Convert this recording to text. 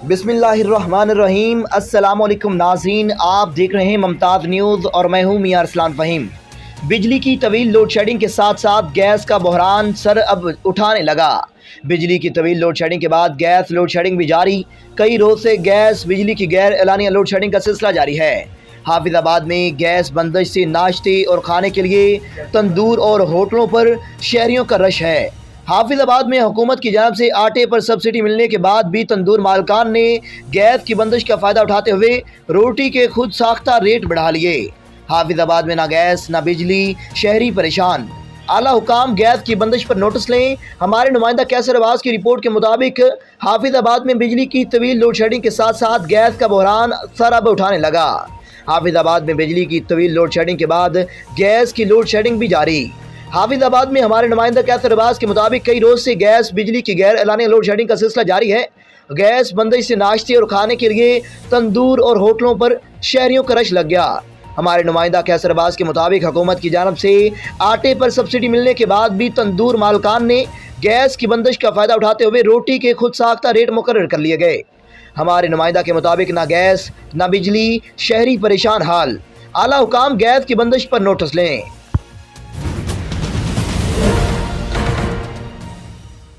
बिस्मिल्लाहिर्रहमानिर्रहीम। अस्सलाम वालेकुम नाज़रीन, आप देख रहे हैं मुमताज़ न्यूज़ और मैं हूँ मियां अरसलान फ़हीम। बिजली की तवील लोड शेडिंग के साथ साथ गैस का बहरान सर अब उठाने लगा। बिजली की तवील लोड शेडिंग के बाद गैस लोड शेडिंग भी जारी। कई रोज से गैस बिजली की गैर एलानिया लोड शेडिंग का सिलसिला जारी है। हाफिजाबाद में गैस बंदिश से नाश्ते और खाने के लिए तंदूर और होटलों पर शहरियों का रश है। हाफिजाबाद में हुकूमत की जानब से आटे पर सब्सिडी मिलने के बाद भी तंदूर मालकान ने गैस की बंदिश का फ़ायदा उठाते हुए रोटी के खुद साख्ता रेट बढ़ा लिए। हाफिजाबाद में ना गैस ना बिजली, शहरी परेशान। आला हुकाम गैस की बंदिश पर नोटिस लें। हमारे नुमाइंदा कैसर अब्बास की रिपोर्ट के मुताबिक हाफिजाबाद में बिजली की तवील लोड शेडिंग के साथ साथ गैस का बहरान सर अब उठाने लगा। हाफिजाबाद में बिजली की तवील लोड शेडिंग के बाद गैस की लोड शेडिंग भी जारी। हाफिजाबाद में हमारे नुमाइंदा कैसर अब्बास के मुताबिक कई रोज से गैस बिजली की गैर एलानिया लोड शेडिंग का सिलसिला जारी है। गैस बंदिश से नाश्ते और खाने के लिए तंदूर और होटलों पर शहरियों का रश लग गया। हमारे नुमाइंदा कैसर अब्बास के मुताबिक हुकूमत की जानब से आटे पर सब्सिडी मिलने के बाद भी तंदूर मालकान ने गैस की बंदिश का फ़ायदा उठाते हुए रोटी के खुद साख्ता रेट मुकर्रर कर लिए गए। हमारे नुमाइंदा के मुताबिक ना गैस ना बिजली, शहरी परेशान हाल। आला हुकाम गैस की बंदिश पर नोटिस लें।